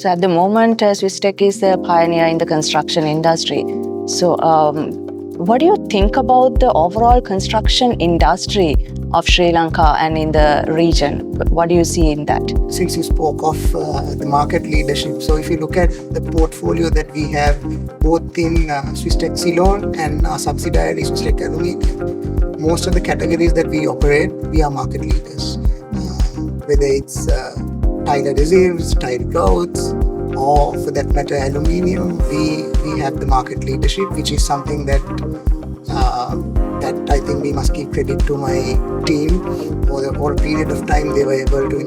So at the moment, Swisstech is a pioneer in the construction industry. So what do you think about the overall construction industry of Sri Lanka and in the region? What do you see in that? Since you spoke of the market leadership, so if you look at the portfolio that we have both in Swisstech Ceylon and our subsidiary Swisstech Aluminium, most of the categories that we operate, we are market leaders. Whether it's tile adhesives, tile clouds, or for that matter aluminium, we have the market leadership, which is something that I think we must give credit to my team. Over a period of time, they were able to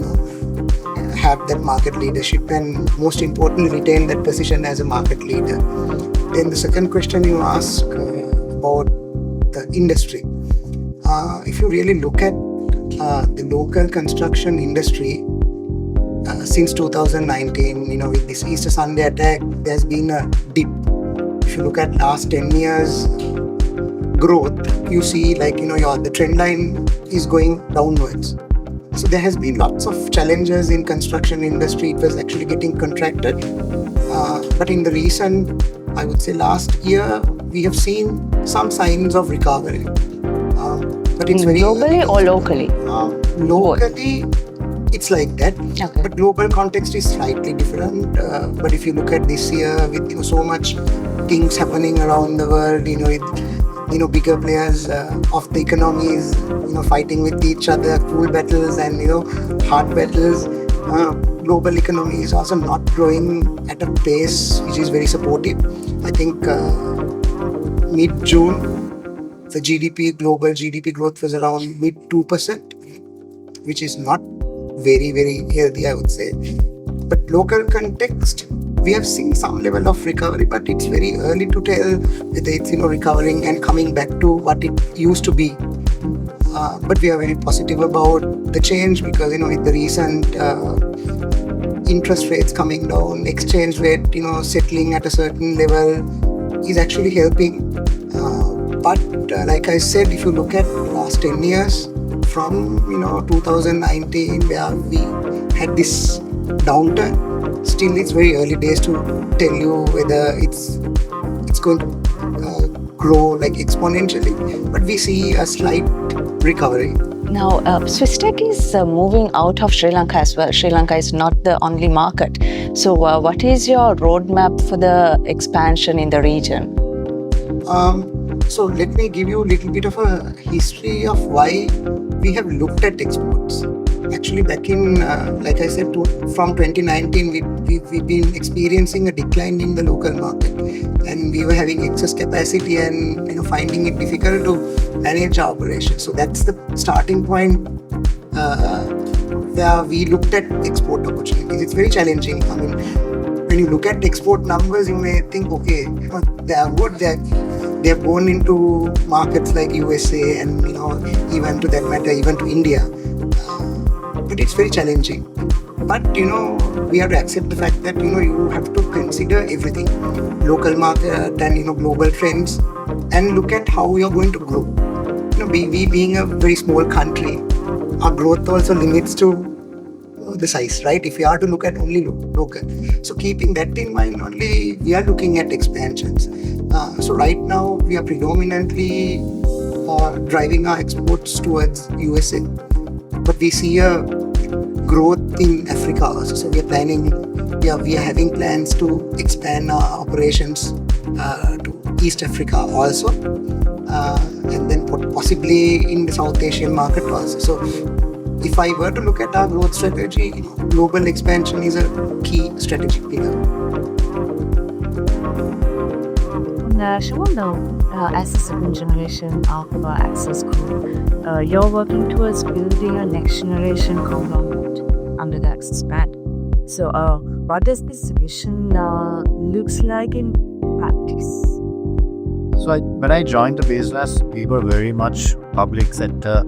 have that market leadership and most importantly retain that position as a market leader. Then the second question you ask about the industry. If you really look at the local construction industry, since 2019, with this Easter Sunday attack, there's been a dip. If you look at last 10 years growth, you see the trend line is going downwards. So there has been lots of challenges in construction industry. It was actually getting contracted. But in the recent, I would say last year, we have seen some signs of recovery. But it's very globally or locally? Locally, it's like that. Okay. But global context is slightly different. But if you look at this year with so much things happening around the world, with bigger players of the economies, fighting with each other, cool battles and hard battles. Global economy is also not growing at a pace which is very supportive. I think mid-June, the global GDP growth was around mid 2%, which is not very, very healthy, I would say. But local context, we have seen some level of recovery, but it's very early to tell whether it's recovering and coming back to what it used to be. But we are very positive about the change because with the recent interest rates coming down, exchange rate settling at a certain level is actually helping. But like I said, if you look at the last 10 years from 2019 where we had this downturn, still it's very early days to tell you whether it's going to grow like exponentially, but we see a slight recovery. Now, Swisstech is moving out of Sri Lanka as well. Sri Lanka is not the only market. So what is your roadmap for the expansion in the region? So let me give you a little bit of a history of why we have looked at exports. Actually, back in, like I said, from 2019, we've been experiencing a decline in the local market, and we were having excess capacity and finding it difficult to manage our operations. So that's the starting point where we looked at export opportunities. It's very challenging. I mean, when you look at export numbers, you may think, okay, they are good. They have gone into markets like USA and even to that matter, even to India. But it's very challenging. But we have to accept the fact that you have to consider everything, local market and global trends, and look at how we are going to grow. We being a very small country, our growth also limits to the size, right? If we are to look at only local. So keeping that in mind only, we are looking at expansions. So right now we are predominantly driving our exports towards USA. But we see a growth in Africa also. So we are having plans to expand our operations to East Africa also. And then possibly in the South Asian market also. So if I were to look at our growth strategy, global expansion is a key strategic pillar. Shimon, as a second generation of Access Group, you're working towards building a next generation conglomerate under the Access brand. So, what does this vision looks like in practice? So, when I joined the business, we were very much public sector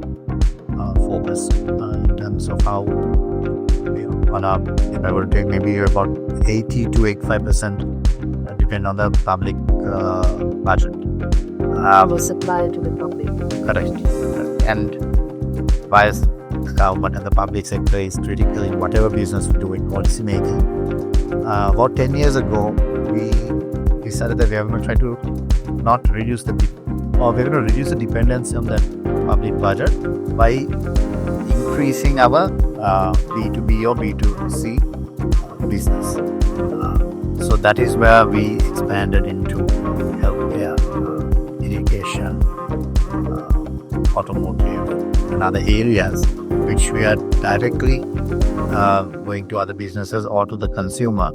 focused in terms of how if I were to take maybe about 80 to 85% depend on the public budget. Was supplied to the public. Correct. And by government and the public sector is critical in whatever business we do in policy making. About 10 years ago, we decided that we are going to try to not reduce the we're going to reduce the dependence on the public budget by increasing our B2B or B2C business. So that is where we expanded into healthcare, education, automotive, and other areas which we are directly going to other businesses or to the consumer.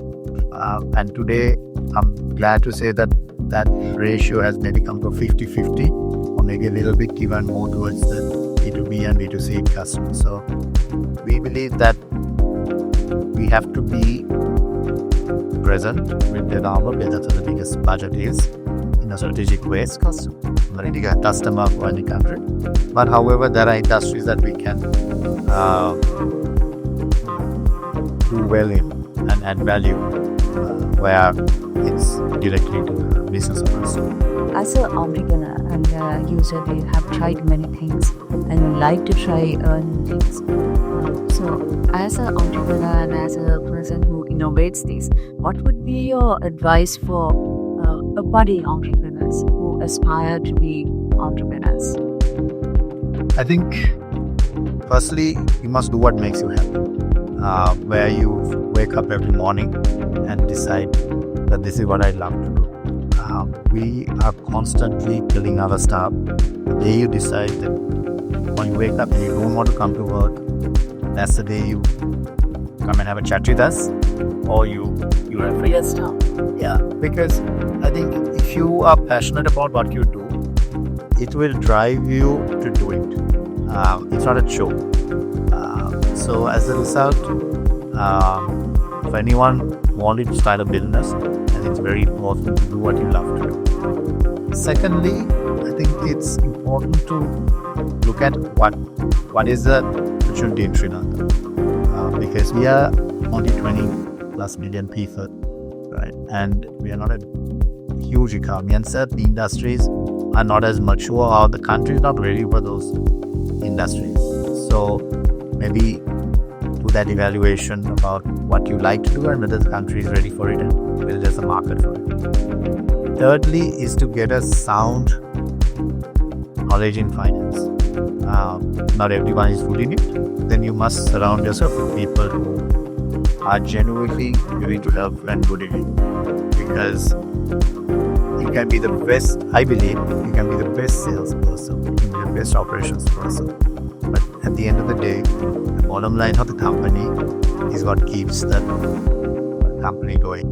And today, I'm glad to say that that ratio has maybe come to 50-50, or maybe a little bit even more towards the B2B and B2C customers. So we believe that we have to be present with the normal, whether the biggest budget is in a strategic way, customer for any country. But however, there are industries that we can do well in and add value where it's directly to the business owners. As an entrepreneur and a user, you have tried many things and you like to try new things. So, as an entrepreneur and as a person who innovates these, what would be your advice for budding entrepreneurs who aspire to be entrepreneurs? I think, firstly, you must do what makes you happy. Where you wake up every morning and decide that this is what I love to do. We are constantly telling our staff, the day you decide that when you wake up and you don't want to come to work, that's the day you come and have a chat with us, or you are free as now. Yeah, because I think if you are passionate about what you do, it will drive you to do it. It's not a chore. So as a result, if anyone wanted to start a business, and it's very important to do what you love to do. Secondly, I think it's important to look at what is the opportunity in Sri Lanka, because we are only 20 plus million people, right? And we are not a huge economy, and certain industries are not as mature, or the country is not ready for those industries. So maybe do that evaluation about what you like to do and whether the country is ready for it and whether there's a market for it. Thirdly is to get a sound knowledge in finance. Not everyone is good in it. Then you must surround yourself with people who are genuinely willing to help and good in it. Because you can be the best, I believe, you can be the best salesperson, you can be the best operations person. But at the end of the day, the bottom line of the company is what keeps the company going.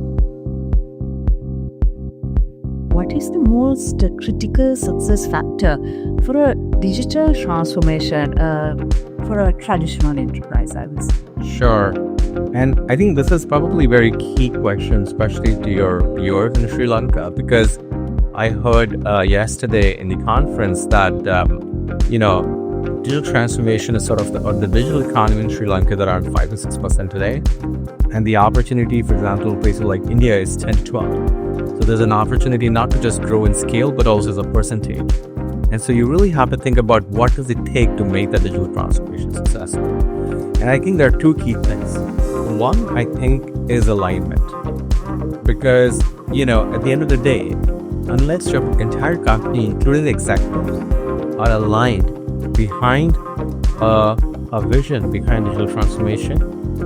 What is the most critical success factor for a digital transformation for a traditional enterprise, I would say? Sure. And I think this is probably a very key question, especially to your viewers in Sri Lanka, because I heard yesterday in the conference that, digital transformation is sort of the digital economy in Sri Lanka is around 5 to 6% today. And the opportunity, for example, in places like India is 10 to 12. So there's an opportunity not to just grow in scale, but also as a percentage. And so you really have to think about what does it take to make that digital transformation successful. And I think there are two key things. One, I think, is alignment. Because, at the end of the day, unless your entire company, including the executives, are aligned behind a vision behind digital transformation,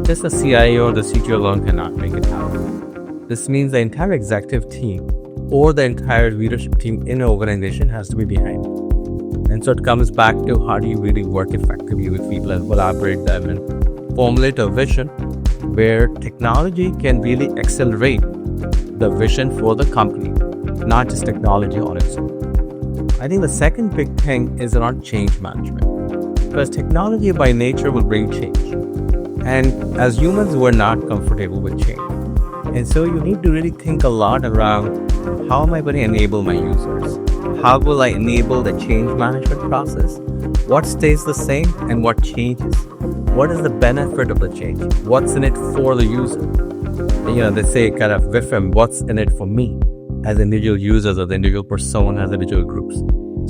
just the CIO or the CTO alone cannot make it happen. This means the entire executive team or the entire leadership team in an organization has to be behind it. And so it comes back to how do you really work effectively with people and collaborate them and formulate a vision where technology can really accelerate the vision for the company, not just technology on its own. I think the second big thing is around change management, because technology by nature will bring change. And as humans, we're not comfortable with change. And so you need to really think a lot around how am I going to enable my users? How will I enable the change management process? What stays the same and what changes? What is the benefit of the change? What's in it for the user? They say kind of WIFM, what's in it for me as individual users or the individual persona as individual groups.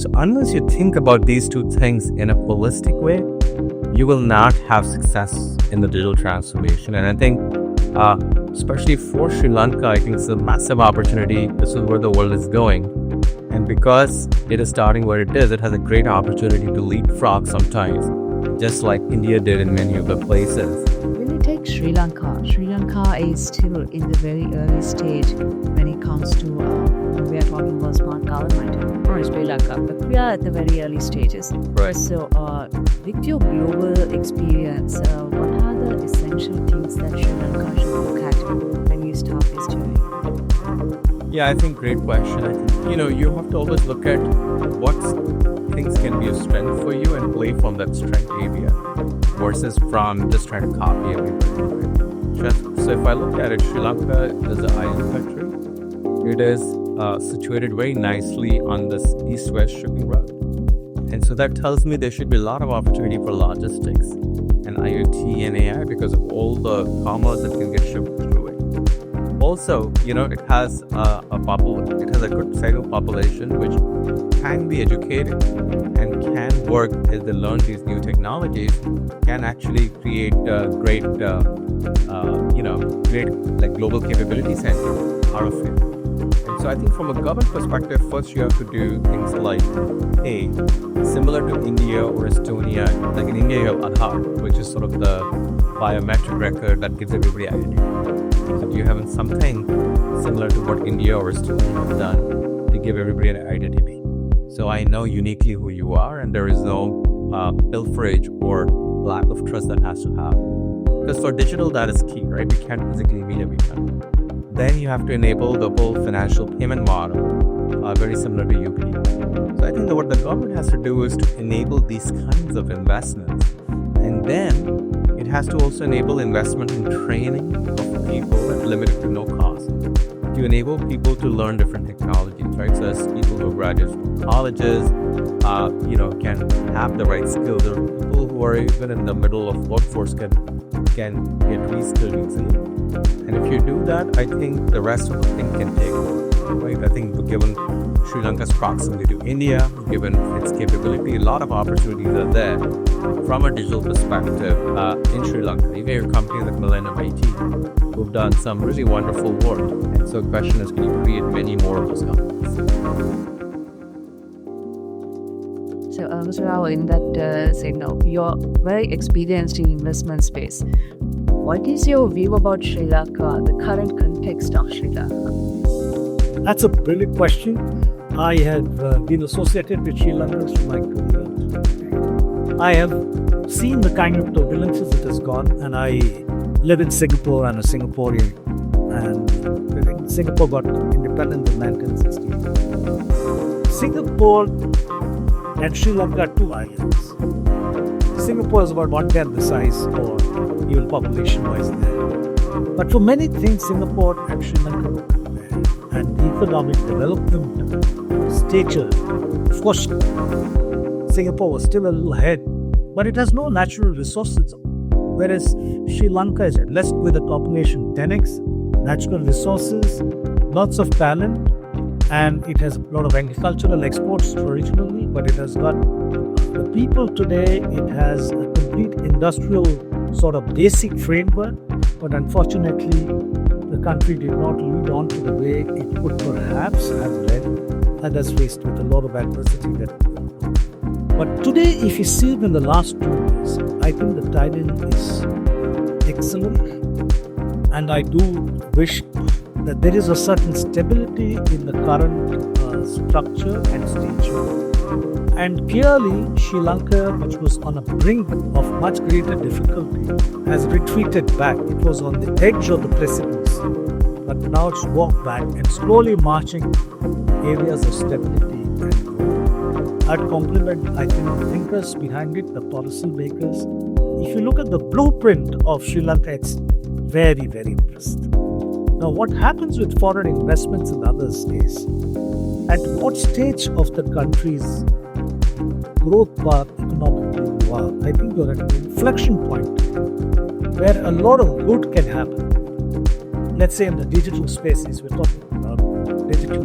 So unless you think about these two things in a holistic way, you will not have success in the digital transformation. And I think, especially for Sri Lanka, I think it's a massive opportunity. This is where the world is going. And because it is starting where it is, it has a great opportunity to leapfrog sometimes, just like India did in many other places. When you take Sri Lanka, Sri Lanka is still in the very early stage when it comes to, we are talking about smart government for Sri Lanka, but we are at the very early stages. Right. So, with your global experience, what are the essential things that Sri Lanka should look at when you start this journey? Yeah, I think great question. I think, you have to always look at what things can be a strength for you and play from that strength area versus from just trying to copy everybody. Right? So if I look at it, Sri Lanka is an island country. It is situated very nicely on this east-west shipping route. And so that tells me there should be a lot of opportunity for logistics and IoT and AI because of all the commerce that can get shipped through it. Also, it has a good segment population which can be educated and can work as they learn these new technologies, can actually create great like global capability center out of it. And so I think from a government perspective, first you have to do things like, similar to India or Estonia, like in India you have Aadhaar, which is sort of the biometric record that gives everybody identity. So do you have something similar to what India or Estonia have done to give everybody an identity? So I know uniquely who you are and there is no pilferage or lack of trust that has to happen. Because for digital, that is key, right? We can't physically meet every time. Then you have to enable the whole financial payment model, very similar to UP. So I think that what the government has to do is to enable these kinds of investments. And then it has to also enable investment in training of people at limited to no cost to enable people to learn different technologies, right? So as people who graduate from colleges, can have the right skills. There are people who are even in the middle of workforce can get reskilled easily. And if you do that, I think the rest of the thing can take over, right? I think given Sri Lanka's proximity to India, given its capability, a lot of opportunities are there from a digital perspective in Sri Lanka. Even your companies like Millennium IT, who've done some really wonderful work. And so the question is, can you create many more of those companies? So, Mr. Rao, in that signal, you're very experienced in investment space. What is your view about Sri Lanka, the current context of Sri Lanka? That's a brilliant question. I have been associated with Sri Lanka through my career. I have seen the kind of turbulences it has gone, and I live in Singapore. I'm a Singaporean, and Singapore got independent in 1960. Singapore and Sri Lanka are two islands. Singapore is about 1/10 the size, or even population-wise there. But for many things, Singapore and Sri Lanka don't compare. And the economic development stature, of course, Singapore was still a little ahead, but it has no natural resources. Whereas Sri Lanka is blessed with a population 10x, natural resources, lots of talent, and it has a lot of agricultural exports traditionally, but it has got the people today. It has a complete industrial sort of basic framework, but unfortunately the country did not lead on to the way it could perhaps have led, and is faced with a lot of adversity that. But today, if you see it in the last 2 years, I think the tiding is excellent, and I do wish that there is a certain stability in the current structure and stature. And clearly, Sri Lanka, which was on a brink of much greater difficulty, has retreated back. It was on the edge of the precipice, but now it's walked back and slowly marching areas of stability and growth. I'd compliment, I think, the thinkers behind it, the policy makers. If you look at the blueprint of Sri Lanka, it's very, very impressive. Now, what happens with foreign investments and others is, at what stage of the country's growth path economically you are, I think you're at an inflection point where a lot of good can happen. Let's say in the digital spaces, we're talking about digital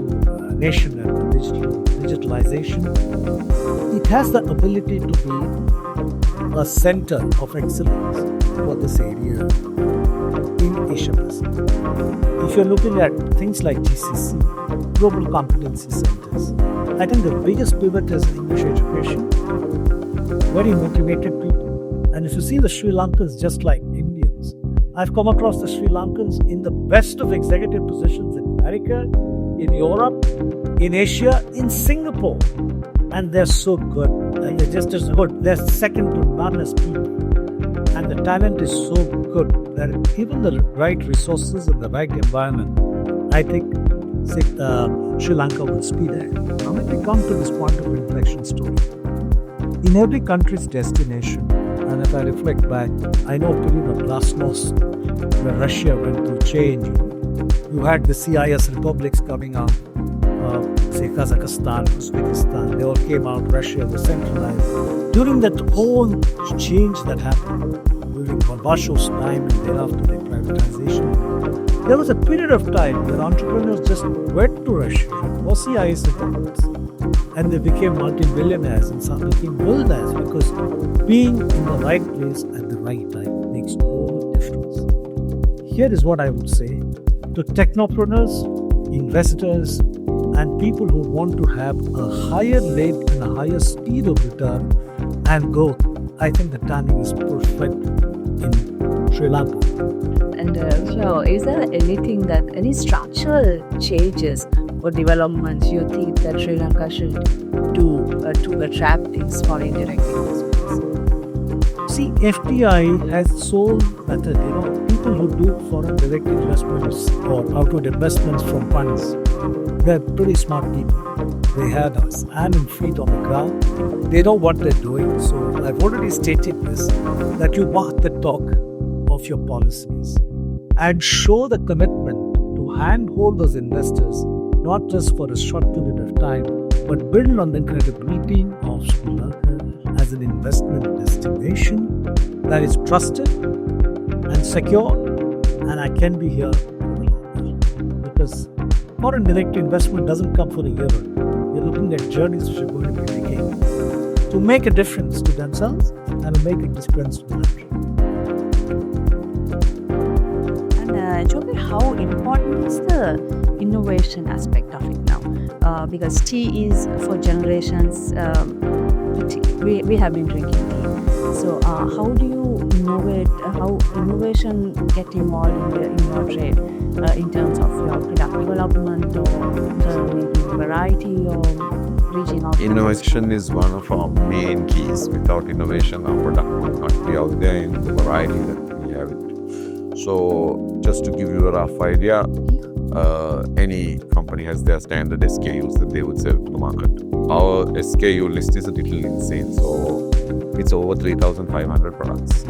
nation and digitalization. It has the ability to be a center of excellence for this area in Asia Pacific. If you're looking at things like GCC, Global Competency Centers, I think the biggest pivot is English education. Very motivated people. And if you see the Sri Lankans just like Indians, I've come across the Sri Lankans in the best of executive positions in America, in Europe, in Asia, in Singapore. And they're so good. They're just as good. They're second to none as people. And the talent is so good that given the right resources and the right environment, I think Sri Lanka will be there. Now let me come to this point of inflection story. In every country's destination, and if I reflect back, I know a period of glasnost where Russia went through change. You had the CIS republics coming out, say Kazakhstan, Uzbekistan, they all came out, Russia was centralized. During that whole change that happened, during Gorbachev's time and thereafter the privatization, there was a period of time where entrepreneurs just went to Russia or CIS republics and they became multi-billionaires and some became billionaires because being in the right place at the right time makes all the difference. Here is what I would say to technopreneurs, investors, and people who want to have a higher rate and a higher speed of return and growth. I think the timing is perfect in Sri Lanka. And so, is there any structural changes or developments you think that Sri Lanka should do to attract these foreign direct investments? See, FDI has sole method. People who do foreign direct investments or outward investments from funds, they're pretty smart people. They have us hand and feet on the ground. They know what they're doing. So I've already stated this, that you walk the talk of your policies and show the commitment to handhold those investors, not just for a short period of time, but build on the credibility of Sri Lanka as an investment destination that is trusted and secure, and I can be here for the long term. Because foreign direct investment doesn't come for a year or two. We're looking at journeys which are going to be decades to make a difference to themselves and to make a difference to the country. And Jobir, how important is the innovation aspect of it now? Because tea is for generations, we have been drinking tea. So how do you innovate, how innovation get involved in your trade in terms of your product development or maybe variety or regional? Innovation is one of our main keys. Without innovation, our product would not be out there in the variety that we have it. So just to give you a rough idea, any company has their standard SKUs that they would sell to the market. Our SKU list is a little insane, so it's over 3,500 products.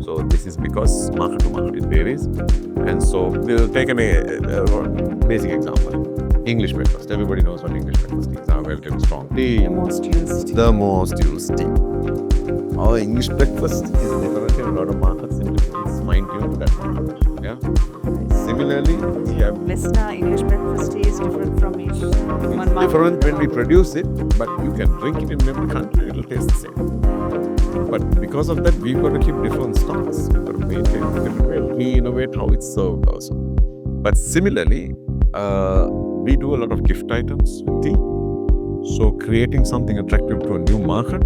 So this is because market to market it varies. And so we'll take a basic example. English breakfast. Everybody knows what English breakfast is. Our welcome strong tea. The most used. The most used tea. Our English breakfast is different in a lot of markets and it's fine-tuned to that market. Yeah. Similarly, we have Listener, English breakfast tea is different from each. it's different when we produce it, but you can drink it in every country, it'll taste the same. But because of that, we've got to keep different stocks. We've got to maintain a different way. We innovate how it's served also. But similarly, we do a lot of gift items with tea. So creating something attractive to a new market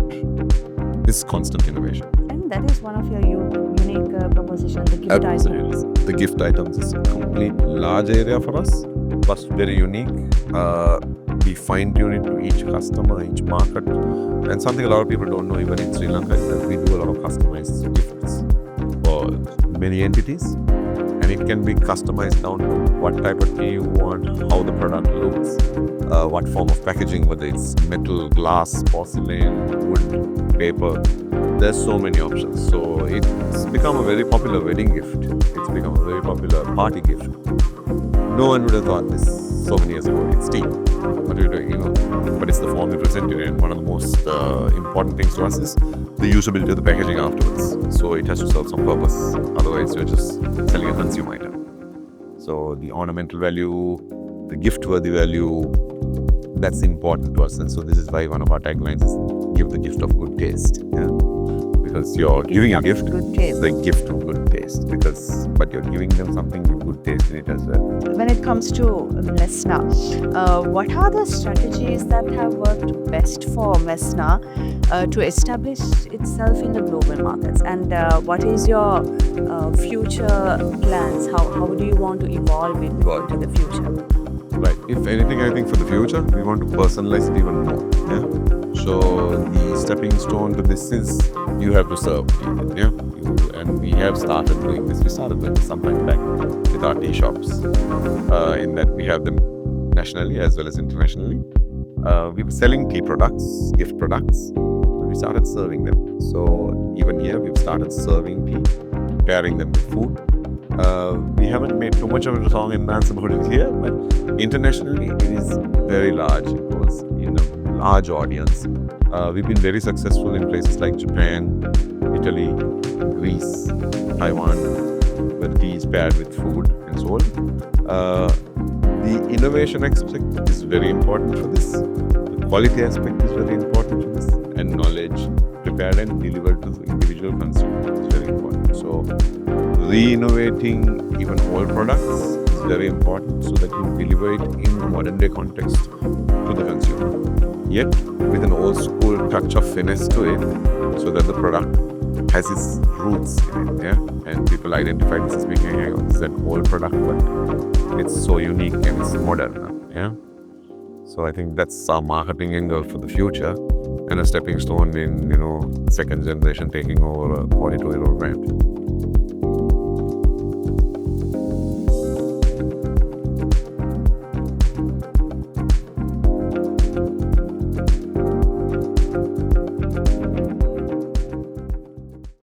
is constant innovation. And that is one of your unique proposition, the gift Absolutely. items. The gift items is a complete large area for us, but very unique. We fine-tune it to each customer, each market. And something a lot of people don't know even in Sri Lanka is that we do a lot of customized gifts for many entities. And it can be customized down to what type of tea you want, how the product looks, what form of packaging, whether it's metal, glass, porcelain, wood, paper. There's so many options. So it's become a very popular wedding gift. It's become a very popular party gift. No one would have thought this so many years ago. It's tea. What are you doing, But it's the form we present it in. One of the most important things to us is the usability of the packaging afterwards. So it has to serve some purpose. Otherwise, you're just selling a consumer item. So the ornamental value, the gift-worthy value, that's important to us. And so this is why one of our taglines is give the gift of good taste. Yeah? because you're giving a gift. Good taste. The gift of good taste, but you're giving them something with good taste in it as well. When it comes to Messna, what are the strategies that have worked best for Messna to establish itself in the global markets? And what is your future plans? How do you want to evolve it Right. into the future? Right. If anything, I think for the future, we want to personalize it even more. Yeah. So the stepping stone to this is you have to serve people. Yeah. And we have started doing this. We started doing this some time back with our tea shops. In that we have them nationally as well as internationally. We were selling tea products, gift products. We started serving them. So even here, we've started serving tea, pairing them with food. We haven't made too much of a song and dance about it here, but internationally it is very large. It was in a large audience. We've been very successful in places like Japan, Italy, Greece, Taiwan, where tea is paired with food and so on. The innovation aspect is very important for this. The quality aspect is very important for this. And knowledge prepared and delivered to the individual consumer is very important. So re-innovating even old products is very important so that you deliver it in a modern day context to the consumer. Yet with an old school touch of finesse to it so that the product has its roots in it, yeah? And people identify this as being it's an old product, but it's so unique and it's modern, yeah? So I think that's our marketing angle for the future and a stepping stone in, second generation taking over a 42-year-old brand.